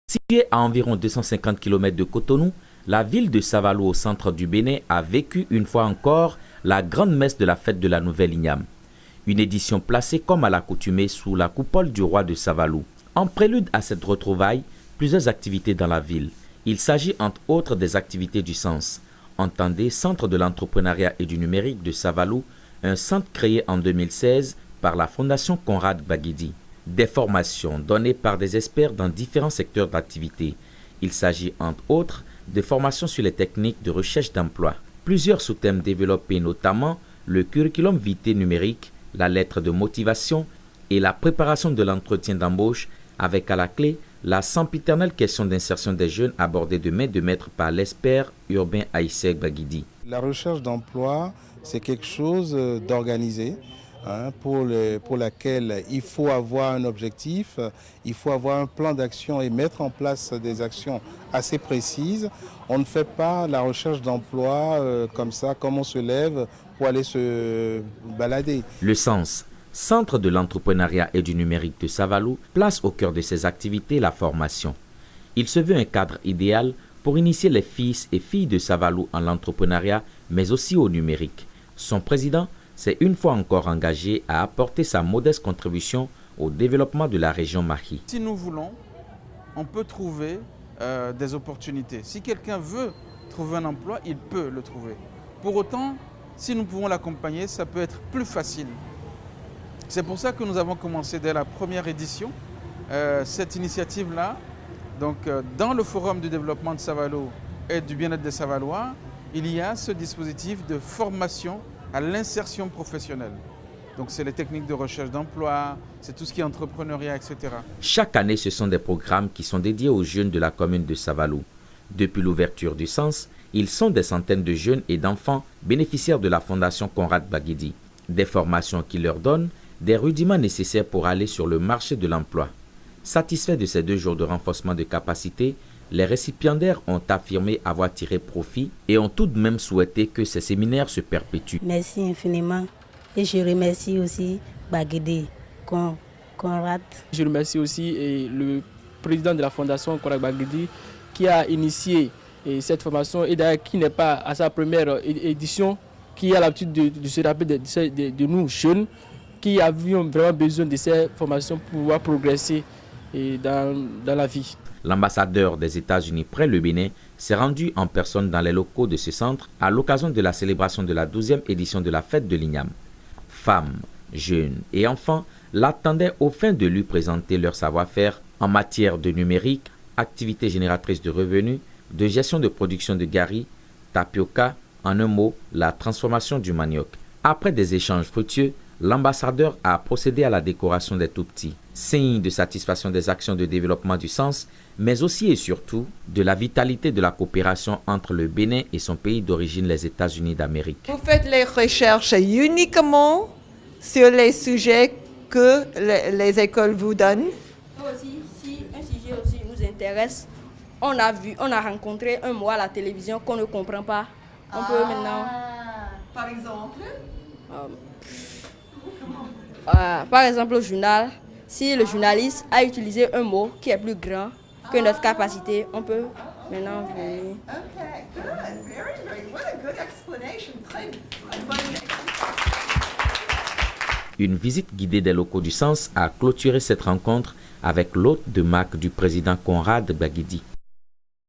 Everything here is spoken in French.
Située à environ 250 km de Cotonou, la ville de Savalou au centre du Bénin a vécu une fois encore la grande messe de la fête de la Nouvelle Igname. Une édition placée comme à l'accoutumée sous la coupole du roi de Savalou. En prélude à cette retrouvaille, plusieurs activités dans la ville. Il s'agit entre autres des activités du sens. Entendez Centre de l'entrepreneuriat et du numérique de Savalou, un centre créé en 2016 par la Fondation Conrad Baguidi. Des formations données par des experts dans différents secteurs d'activité. Il s'agit entre autres de formations sur les techniques de recherche d'emploi. Plusieurs sous-thèmes développés, notamment le curriculum vitae numérique, la lettre de motivation et la préparation de l'entretien d'embauche, avec à la clé la sempiternelle question d'insertion des jeunes abordée de main de maître par l'expert urbain Aïssek Baguidi. La recherche d'emploi, c'est quelque chose d'organisé. Pour laquelle il faut avoir un objectif, il faut avoir un plan d'action et mettre en place des actions assez précises. On ne fait pas la recherche d'emploi comme ça, comme on se lève pour aller se balader. Le sens, Centre de l'entrepreneuriat et du numérique de Savalou, place au cœur de ses activités la formation. Il se veut un cadre idéal pour initier les fils et filles de Savalou en l'entrepreneuriat, mais aussi au numérique. Son président s'est une fois encore engagé à apporter sa modeste contribution au développement de la région Mahi. Si nous voulons, on peut trouver des opportunités. Si quelqu'un veut trouver un emploi, il peut le trouver. Pour autant, si nous pouvons l'accompagner, ça peut être plus facile. C'est pour ça que nous avons commencé dès la première édition cette initiative-là. Donc, dans le forum du développement de Savalou et du bien-être des Savalois, il y a ce dispositif de formation à l'insertion professionnelle. Donc c'est les techniques de recherche d'emploi, c'est tout ce qui est entrepreneuriat, etc. Chaque année, ce sont des programmes qui sont dédiés aux jeunes de la commune de Savalou. Depuis l'ouverture du sens, ils sont des centaines de jeunes et d'enfants bénéficiaires de la Fondation Conrad Baguidi. Des formations qui leur donnent des rudiments nécessaires pour aller sur le marché de l'emploi. Satisfaits de ces 2 jours de renforcement de capacité, les récipiendaires ont affirmé avoir tiré profit et ont tout de même souhaité que ces séminaires se perpétuent. Merci infiniment et je remercie aussi Baguidi Conrad. Je remercie aussi le président de la Fondation Conrad Baguidi qui a initié cette formation et d'ailleurs qui n'est pas à sa première édition, qui a l'habitude de se rappeler de nous jeunes qui avions vraiment besoin de ces formations pour pouvoir progresser dans la vie. L'ambassadeur des États-Unis près le Bénin s'est rendu en personne dans les locaux de ce centre à l'occasion de la célébration de la 12e édition de la fête de l'Igname. Femmes, jeunes et enfants l'attendaient au fin de lui présenter leur savoir-faire en matière de numérique, activités génératrices de revenus, de gestion de production de gari, tapioca, en un mot, la transformation du manioc. Après des échanges fructueux, l'ambassadeur a procédé à la décoration des tout-petits, signe de satisfaction des actions de développement du sens, mais aussi et surtout de la vitalité de la coopération entre le Bénin et son pays d'origine, les États-Unis d'Amérique. Vous faites les recherches uniquement sur les sujets que les écoles vous donnent? Aussi, si un sujet aussi nous intéresse, on a rencontré un mot à la télévision qu'on ne comprend pas. On peut maintenant... Par exemple? Par exemple, au journal, si le journaliste a utilisé un mot qui est plus grand que notre capacité, on peut maintenant venir. Okay, good, very, what a good explanation. Très bonne explication. Une visite guidée des locaux du sens a clôturé cette rencontre avec l'hôte de marque du président Conrad Baguidi.